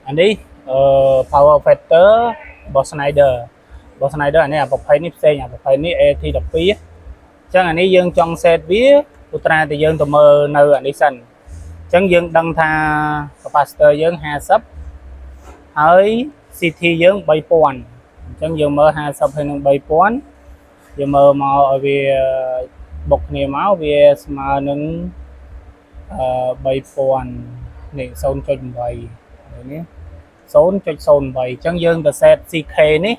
อันนี้power factor របស់ Schneider อัននេះអាប្រភេទនេះផ្សេងអាប្រភេទនេះ AT12 អញ្ចឹងអានេះយើងចង់ set វាឧត្រាតែយើងទៅមើលនៅអានេះសិនអញ្ចឹងយើងដឹងថា capacitor យើង50ហើយ CT យើង3000អញ្ចឹងយើងមើល50ហើយនឹង3000យើងមើលមកឲ្យវាបុកគ្នាមកវាស្មើនឹង3000នេះ 0.8 នេះ 0.08 អញ្ចឹងយើងទៅ set CK នេះ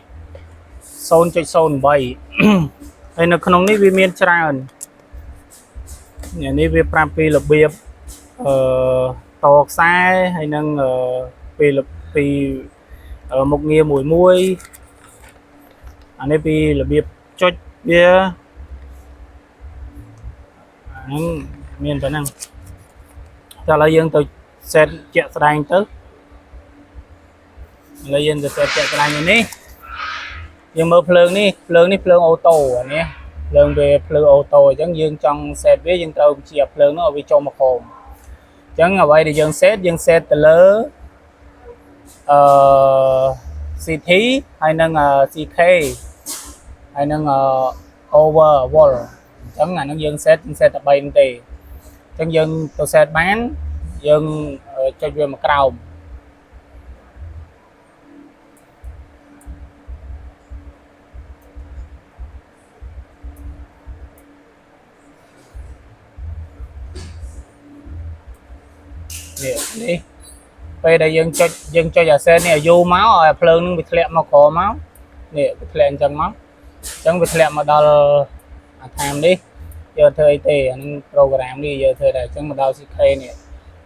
0.08 ហើយនៅក្នុងនេះវាមានច្រើននេះវាប្រាប់ពីរបៀបតខ្សែហើយនឹងពីមុខងារមួយអានេះពីរបៀបចុចវាហ្នឹងមានប៉ុណ្ណឹងតែឥឡូវយើងទៅ set ជាក់ស្ដែងទៅឥឡូវយើងទៅ set ជាក់ស្ដែងនេះយើងមើលភ្លើងនេះភ្លើងអូតូអានេះភ្លើងវាភ្លើងអូតូអញ្ចឹងយើងចង់ set វាយើងត្រូវបញ្ជាភ្លើងនោះឲ្យវាចូលមកក្រោមអញ្ចឹងអ្វីដែលយើង set ទៅលើCT ហើយនឹង CK ហើយនឹង over wall អញ្ចឹងអានឹងយើង set តែ3ហ្នឹងទេអញ្ចឹងយើងទៅ set បានយើងចុចវាមកក្រោមនេះពេលដែលយើងចុចអាសេននេះឲ្យយូរមកឲ្យភ្លើងនឹងវាធ្លាក់មកក្រមកនេះវាធ្លាក់អញ្ចឹងមកអញ្ចឹងវាធ្លាក់មកដល់អាតាមនេះយកធ្វើអីទេអានឹង program នេះយកធ្វើដែរអញ្ចឹងមកដល់ CK នេះ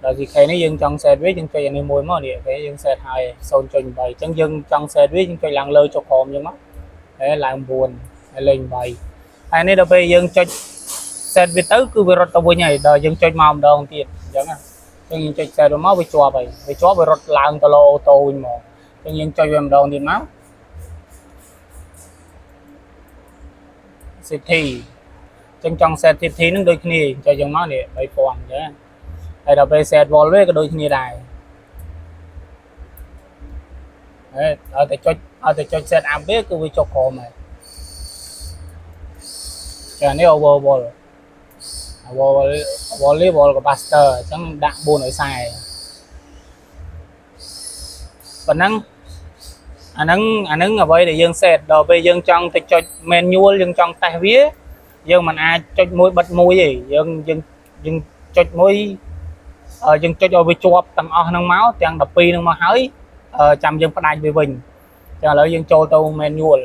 ដល់ CK នេះយើងចង់ set វាយើងចុចអានេះមួយមកនេះពេលយើង set ហើយ 0.8 អញ្ចឹងយើងចង់ set វាយើងចុចឡើងលើចុចក្រោមអញ្ចឹងមកហើយឡើង9ហើយលេខ8ហើយនេះដល់ពេលយើងចុច set វាទៅគឺវារត់ទៅវិញហើយដល់យើងចុចមកម្ដងទៀតអញ្ចឹងណាយើងចុច set មកវាជាប់ហើយវាជាប់វារត់ឡើងទៅលើអូតូវិញមកអញ្ចឹងយើងចុចវាម្ដងទៀតមក CT អញ្ចឹងចង់ set CT នឹងដូចគ្នាចុចយ៉ាងមកនេះ3000អញ្ចឹងហើយដល់ពេល set wall វាក៏ដូចគ្នាដែរហើយឲ្យតែចុច set up វាគឺវាចុះក្រោមហើយចានេះ over wall wall capacitor អញ្ចឹងដាក់440ប៉ុណ្ណឹងអាហ្នឹងអ្វីដែលយើង set ដល់ពេលយើងចង់ទៅចុច manual យើងចង់តេស្តវាយើងមិនអាចចុចមួយបិទមួយទេយើងចុចមួយយើងចុចឲ្យវាជាប់ទាំងអស់ហ្នឹងមកទាំង12ហ្នឹងមកហើយចាំយើងផ្ដាច់វាវិញចឹងឥឡូវយើងចូលទៅ manual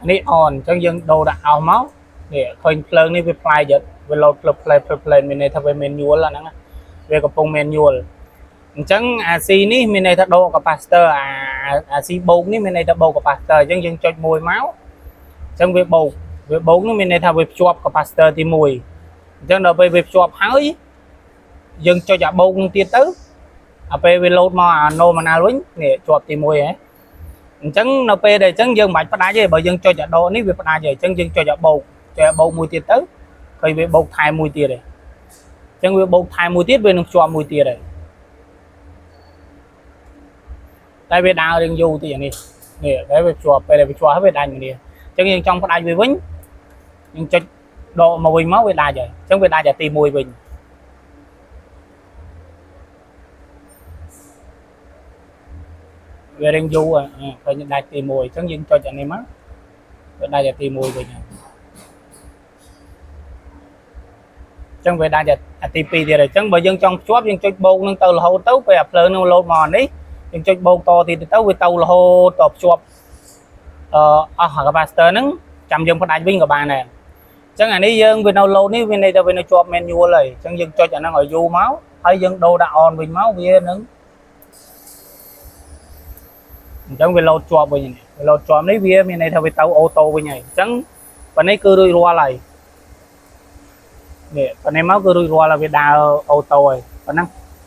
នេះ on អញ្ចឹងយើងដូរដាក់អស់មកនេះឃើញភ្លើងនេះវាផ្លាយយកវា load play មានន័យថាវា manual អាហ្នឹងវាកំពុង manual អញ្ចឹងអា C នេះមានន័យថាដូរ capacitor អា C បូកនេះមានន័យថាបូក capacitor អញ្ចឹងយើងចុចមួយមកអញ្ចឹងវាបូកនោះមានន័យថាវាភ្ជាប់ capacitor ទី1អញ្ចឹងដល់ពេលវាភ្ជាប់ហើយយើងចុចអាបូកនោះទៀតទៅដល់ពេលវា load មកអា nominal វិញនេះជាប់ទី1ហ៎អញ្ចឹងនៅពេលដែលអញ្ចឹងយើងមិនបាច់ផ្ដាច់ទេបើយើងចុចអាដោនេះវាផ្ដាច់ហើយអញ្ចឹងយើងចុចអាបូកមួយទៀតទៅឃើញវាបូកថែមមួយទៀតហើយអញ្ចឹងវាបូកថែមមួយទៀតវានឹងភ្ជាប់មួយទៀតហើយតែវាដើររៀងយូរទីអានេះតែវាភ្ជាប់ពេលដែលវាភ្ជាប់ហើយវាដាច់មួយនេះអញ្ចឹងយើងចង់ផ្ដាច់វាវិញយើងចុចដកមកវិញមកវាដាច់ហើយអញ្ចឹងវាដាច់អាទី1វិញវារៀងយូរឃើញដាច់ទី1អញ្ចឹងយើងចុចអានេះមកវាដាច់អាទី1វិញហើយអញ្ចឹងវាដាច់អាទី2ទៀតហើយអញ្ចឹងបើយើងចង់ភ្ជាប់យើងចុចបូកនឹងទៅរហូតទៅពេលអាភ្លើងនឹង load មកនេះយើងចុចបូកតទៀតទៅវាទៅរហូតតភ្ជាប់អស់ capacitor ហ្នឹងចាំយើងផ្ដាច់វិញក៏បានដែរអញ្ចឹងអានេះយើងវានៅ load នេះវាន័យថាវានៅជាប់ manual ហើយអញ្ចឹងយើងចុចអាហ្នឹងឲ្យយូរមកហើយយើងដូរដាក់ on វិញមកវានឹងអញ្ចឹងវា load ជាប់វិញនេះវា load ជាប់នេះវាមានន័យថាវាទៅអូតូវិញហើយអញ្ចឹងប៉ុណ្នេះគឺរួចរាល់ហើយនេះប៉ុណ្នេះមកគឺរួចរាល់ហើយវាដើរអូតូហើយប៉ុណ្ណឹង